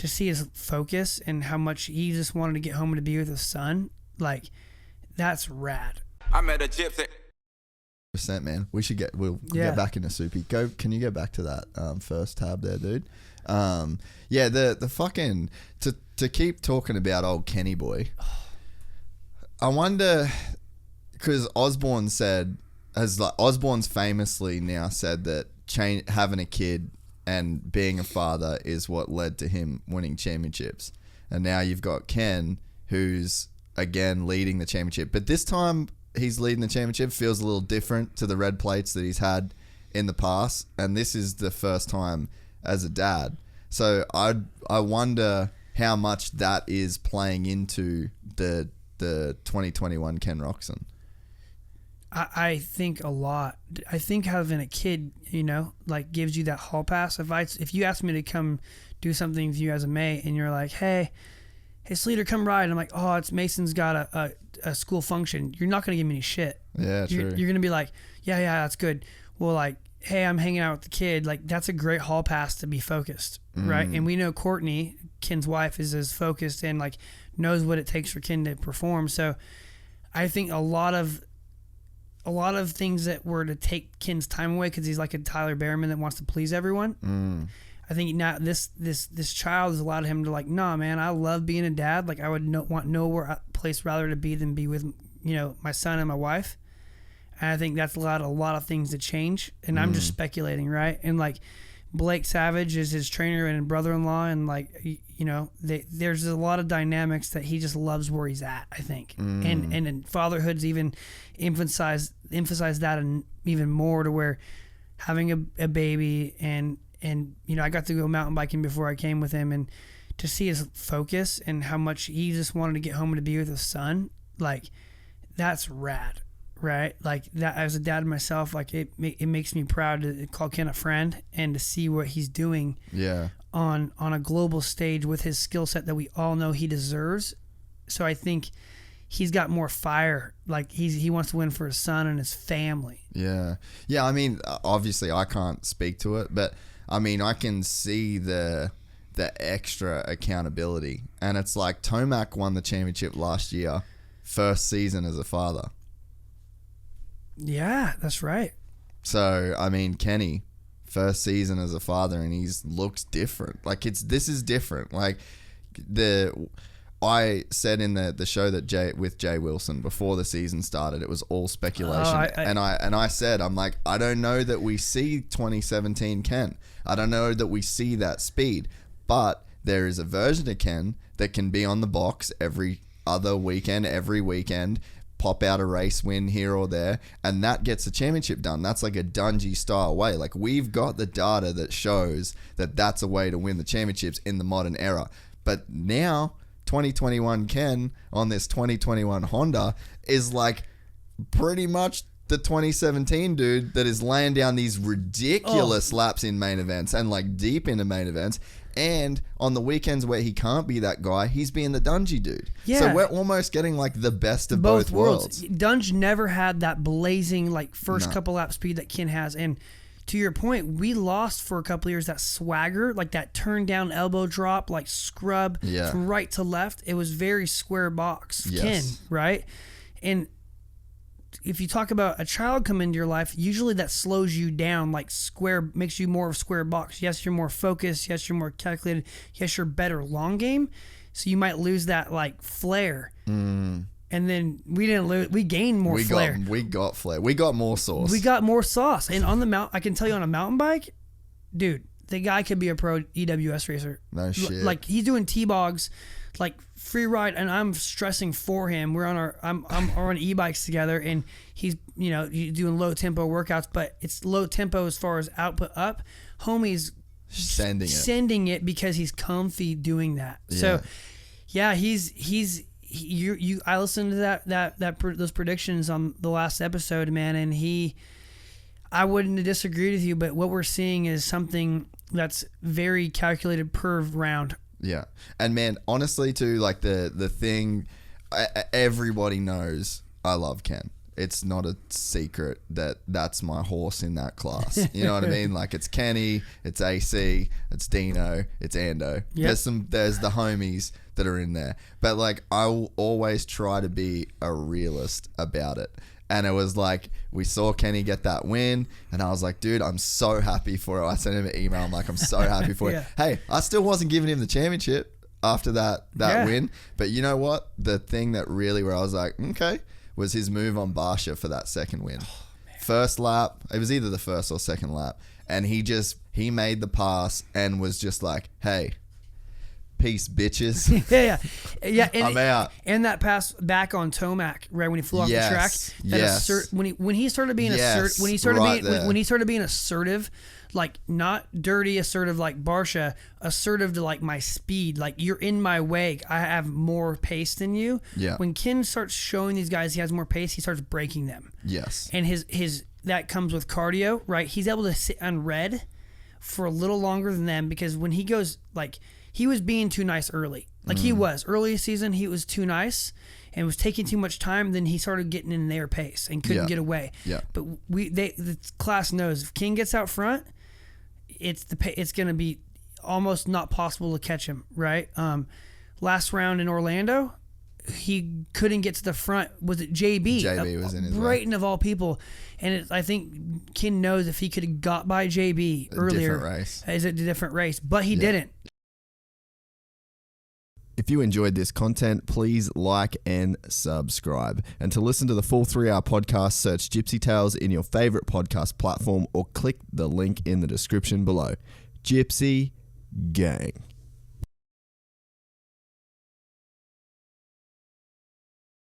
to see his focus and how much he just wanted to get home and to be with his son, like, that's rad. I met a gypsy. % man. We'll get back into Soupy. Can you get back to that first tab there, dude? The fucking to keep talking about old Kenny boy. I wonder, because Osborne's famously now said that having a kid and being a father is what led to him winning championships. And now you've got Ken, who's again leading the championship, but this time he's leading the championship feels a little different to the red plates that he's had in the past, and this is the first time as a dad. So I wonder how much that is playing into the 2021 Ken Roczen. I think a lot. I think having a kid, like, gives you that hall pass. If you ask me to come do something with you as a mate, and you're like, hey Sleater, come ride, and I'm like, oh, it's Mason's got a school function, you're not gonna give me any shit. Yeah, true. You're gonna be like, yeah, that's good. Well, like, hey, I'm hanging out with the kid. Like, that's a great hall pass to be focused, right? And we know Courtney, Ken's wife, is as focused and, like, knows what it takes for Ken to perform. So I think a lot of things that were to take Ken's time away, because he's like a Tyler Behrman that wants to please everyone. I think now this child has allowed him to, like, nah, man, I love being a dad. Like, I would want nowhere place rather to be than be with, my son and my wife. And I think that's allowed a lot of things to change. And I'm just speculating, right? And, like, Blake Savage is his trainer and brother-in-law, and, like, there's a lot of dynamics that he just loves where he's at, I think. And fatherhood's even emphasized that even more, to where having a baby and I got to go mountain biking before I came with him, and to see his focus and how much he just wanted to get home and to be with his son, like, that's rad, right? Like, that, as a dad myself, like, it makes me proud to call Ken a friend and to see what he's doing on a global stage with his skill set that we all know he deserves. So I think he's got more fire. Like, he wants to win for his son and his family. Yeah. I mean, obviously I can't speak to it, but I mean, I can see the extra accountability. And it's like Tomac won the championship last year, first season as a father. Yeah, that's right. So, I mean, Kenny, first season as a father, and he looks different. Like, this is different. Like, I said in the show that with Jay Wilson before the season started, it was all speculation. I said, I'm like, I don't know that we see 2017 Ken. I don't know that we see that speed, but there is a version of Ken that can be on the box every other weekend, every weekend, pop out a race win here or there, and that gets a championship done. That's like a Dungey style way. Like, we've got the data that shows that that's a way to win the championships in the modern era. But now 2021 Ken on this 2021 Honda is like pretty much the 2017 dude that is laying down these ridiculous laps in main events and, like, deep into main events. And on the weekends where he can't be that guy, he's being the Dungey dude. Yeah. So we're almost getting, like, the best of both worlds. Dunge never had that blazing, like, first couple lap speed that Ken has. And to your point, we lost for a couple of years that swagger, like that turn down elbow drop, like scrub from right to left. It was very square box Ken, right? And if you talk about a child come into your life, usually that slows you down, like square, makes you more of square box. Yes, you're more focused. Yes, you're more calculated. Yes, you're better long game. So you might lose that, like, flair. And then we didn't lose. We gained more flair. We got flair. We got more sauce. We got more sauce. And on the mount, I can tell you, on a mountain bike, dude, the guy could be a pro EWS racer. No shit. Like, he's doing T-bogs, like free ride, and I'm stressing for him. We're on I'm on e-bikes together, and he's doing low tempo workouts, but it's low tempo as far as output up. Homie's sending it because he's comfy doing that. Yeah. So yeah, I listened to those predictions on the last episode, man, and I wouldn't disagree with you, but what we're seeing is something that's very calculated per round. Yeah. And man, honestly too, like the thing, everybody knows I love Ken. it's not a secret that that's my horse in that class. You know what I mean? Like, it's Kenny, it's AC, it's Dino, it's Ando. Yep. There's the homies that are in there. But like, I will always try to be a realist about it. And it was like, we saw Kenny get that win, and I was like, dude, I'm so happy for it. I sent him an email. I'm like, I'm so happy for it. Hey, I still wasn't giving him the championship after that win. But you know what? The thing that really, where I was like, okay, was his move on Barsha for that second win. First lap, it was either the first or second lap. And he made the pass and was just like, hey, peace, bitches. Yeah. And, I'm out. And that pass back on Tomac, right when he flew off the track. When he started being assertive, like not dirty assertive like Barsha, assertive to like my speed, like you're in my way. I have more pace than you. Yeah. When Ken starts showing these guys he has more pace, he starts breaking them. Yes. And his that comes with cardio, right? He's able to sit on red for a little longer than them, because when he goes like. He was being too nice early. Like he was. Early this season, he was too nice and was taking too much time. Then he started getting in their pace and couldn't get away. Yeah. But the class knows if King gets out front, it's going to be almost not possible to catch him, right? Last round in Orlando, he couldn't get to the front. Was it JB? JB was in his way. Brighton of all people. And I think Ken knows if he could have got by JB earlier. Different race. It's a different race. But he didn't. If you enjoyed this content, please like and subscribe. And to listen to the full 3-hour podcast, search Gypsy Tales in your favorite podcast platform or click the link in the description below. Gypsy Gang.